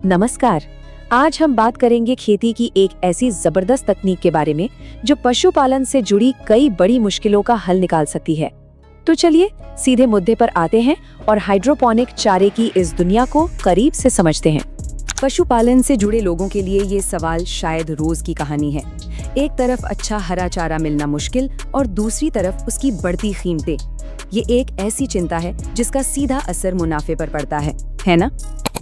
नमस्कार। आज हम बात करेंगे खेती की एक ऐसी जबरदस्त तकनीक के बारे में जो पशुपालन से जुड़ी कई बड़ी मुश्किलों का हल निकाल सकती है। तो चलिए सीधे मुद्दे पर आते हैं और हाइड्रोपोनिक चारे की इस दुनिया को करीब से समझते हैं। पशुपालन से जुड़े लोगों के लिए ये सवाल शायद रोज की कहानी है। एक तरफ अच्छा हरा चारा मिलना मुश्किल और दूसरी तरफ उसकी बढ़ती कीमतें। ये एक ऐसी चिंता है जिसका सीधा असर मुनाफे पर पड़ता है ना?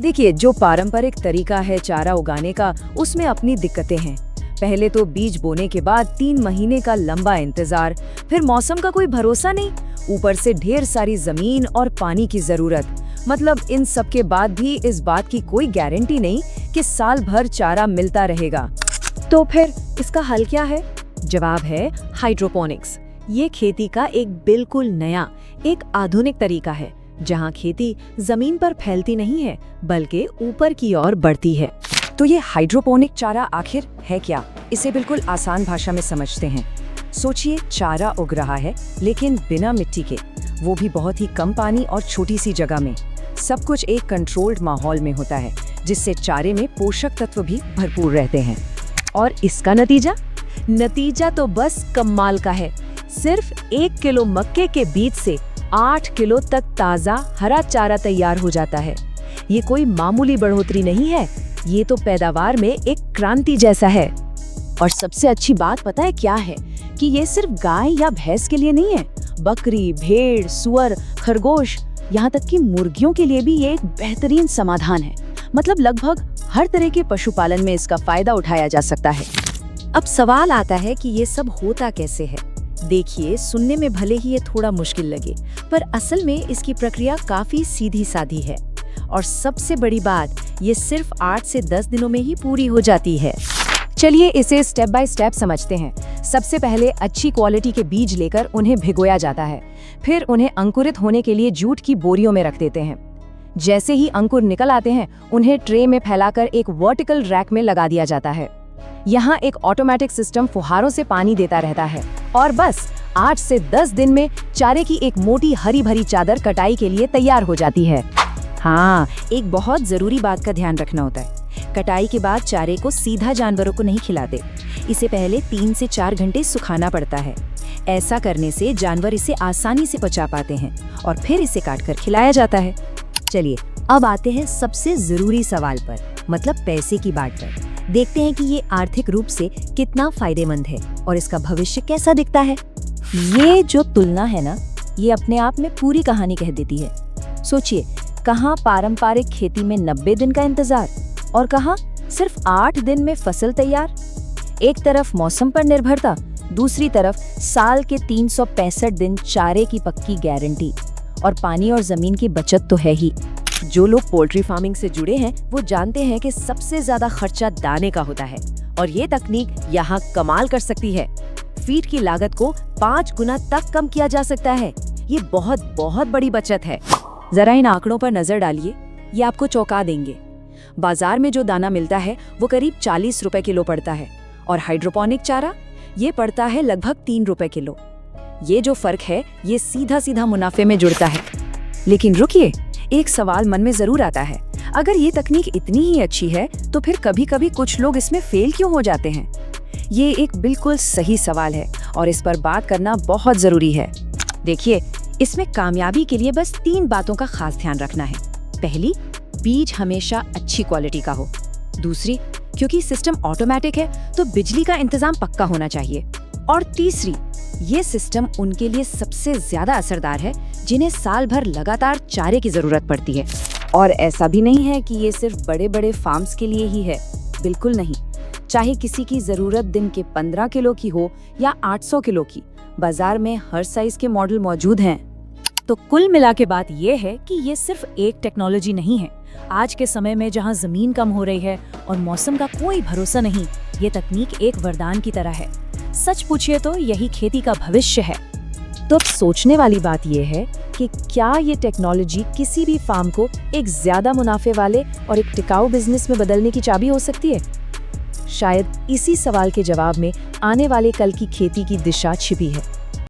देखिए, जो पारंपरिक तरीका है चारा उगाने का, उसमें अपनी दिक्कतें हैं। पहले तो बीज बोने के बाद 3 महीने का लंबा इंतजार, फिर मौसम का कोई भरोसा नहीं, ऊपर से ढेर सारी जमीन और पानी की जरूरत। मतलब इन सब के बाद भी इस बात की कोई गारंटी नहीं कि साल भर चारा मिलता रहेगा। तो फिर इसका हल क्या है? जवाब है हाइड्रोपोनिक्स। ये खेती का एक बिल्कुल नया, एक आधुनिक तरीका है जहाँ खेती जमीन पर फैलती नहीं है बल्कि ऊपर की ओर बढ़ती है। तो ये हाइड्रोपोनिक चारा आखिर है क्या? इसे बिल्कुल आसान भाषा में समझते हैं। सोचिए, चारा उग रहा है लेकिन बिना मिट्टी के, वो भी बहुत ही कम पानी और छोटी सी जगह में। सब कुछ एक कंट्रोल्ड माहौल में होता है जिससे चारे में पोषक तत्व भी भरपूर रहते हैं। और इसका नतीजा तो बस कमाल का है। सिर्फ 1 किलो मक्के के बीज से 8 किलो तक ताज़ा हरा चारा तैयार हो जाता है। ये कोई मामूली बढ़ोतरी नहीं है, ये तो पैदावार में एक क्रांति जैसा है। और सबसे अच्छी बात पता है क्या है? कि ये सिर्फ गाय या भैंस के लिए नहीं है, बकरी, भेड़, सुअर, खरगोश, यहाँ तक कि मुर्गियों के लिए भी ये एक बेहतरीन समाधान है। मतलब लगभग हर तरह के पशुपालन में इसका फायदा उठाया जा सकता है। अब सवाल आता है कि ये सब होता कैसे है? देखिए, सुनने में भले ही ये थोड़ा मुश्किल लगे, पर असल में इसकी प्रक्रिया काफी सीधी सादी है। और सबसे बड़ी बात, ये सिर्फ 8 से 10 दिनों में ही पूरी हो जाती है। चलिए इसे स्टेप बाय स्टेप समझते हैं। सबसे पहले अच्छी क्वालिटी के बीज लेकर उन्हें भिगोया जाता है। फिर उन्हें अंकुरित होने के लिए जूट की बोरियों में रख देते हैं। जैसे ही अंकुर निकल आते हैं, उन्हें ट्रे में फैलाकर एक वर्टिकल रैक में लगा दिया जाता है। यहाँ एक ऑटोमेटिक सिस्टम फुहारों से पानी देता रहता है और बस 8 से 10 दिन में चारे की एक मोटी हरी भरी चादर कटाई के लिए तैयार हो जाती है। हाँ, एक बहुत जरूरी बात का ध्यान रखना होता है। कटाई के बाद चारे को सीधा जानवरों को नहीं खिलाते। इसे पहले 3 से 4 घंटे सुखाना पड़ता है। ऐसा करने से जानवर इसे आसानी से पचा पाते हैं और फिर इसे काटकर खिलाया जाता है। चलिए अब आते हैं सबसे जरूरी सवाल पर, मतलब पैसे की बात पर। देखते हैं कि ये आर्थिक रूप से कितना फायदेमंद है और इसका भविष्य कैसा दिखता है। ये जो तुलना है ना, ये अपने आप में पूरी कहानी कह देती है। सोचिए, कहाँ पारंपरिक खेती में 90 दिन का इंतजार और कहाँ सिर्फ 8 दिन में फसल तैयार। एक तरफ मौसम पर निर्भरता, दूसरी तरफ साल के 365 दिन चारे की पक्की गारंटी। और पानी और जमीन की बचत तो है ही। जो लोग पोल्ट्री फार्मिंग से जुड़े हैं वो जानते हैं कि सबसे ज्यादा खर्चा दाने का होता है और ये तकनीक यहाँ कमाल कर सकती है। फीड की लागत को 5 गुना तक कम किया जा सकता है। ये बहुत बहुत बड़ी बचत है। जरा इन आंकड़ों पर नजर डालिए, ये आपको चौंका देंगे। बाजार में जो दाना मिलता है वो करीब 40 रुपए किलो पड़ता है और हाइड्रोपोनिक चारा ये पड़ता है लगभग 3 रुपए किलो। ये जो फर्क है ये सीधा सीधा मुनाफे में जुड़ता है। लेकिन रुकिए, एक सवाल मन में जरूर आता है, अगर ये तकनीक इतनी ही अच्छी है तो फिर कभी कभी कुछ लोग इसमें फेल क्यों हो जाते हैं? ये एक बिल्कुल सही सवाल है और इस पर बात करना बहुत जरूरी है। देखिए, इसमें कामयाबी के लिए बस 3 बातों का खास ध्यान रखना है। पहली, बीज हमेशा अच्छी क्वालिटी का हो। दूसरी, क्योंकि सिस्टम ऑटोमेटिक है तो बिजली का इंतजाम पक्का होना चाहिए। और तीसरी, ये सिस्टम उनके लिए सबसे ज्यादा असरदार है जिन्हें साल भर लगातार चारे की जरूरत पड़ती है। और ऐसा भी नहीं है कि ये सिर्फ बड़े बड़े फार्म्स के लिए ही है, बिल्कुल नहीं। चाहे किसी की जरूरत दिन के 15 किलो की हो या 800 किलो की, बाजार में हर साइज के मॉडल मौजूद हैं। तो कुल मिला के बात ये है कि ये सिर्फ एक टेक्नोलॉजी नहीं है। आज के समय में जहाँ जमीन कम हो रही है और मौसम का कोई भरोसा नहीं, ये तकनीक एक वरदान की तरह है। सच पूछिए तो यही खेती का भविष्य है। तो अब सोचने वाली बात यह है कि क्या ये टेक्नोलॉजी किसी भी फार्म को एक ज्यादा मुनाफे वाले और एक टिकाऊ बिजनेस में बदलने की चाबी हो सकती है? शायद इसी सवाल के जवाब में आने वाले कल की खेती की दिशा छिपी है।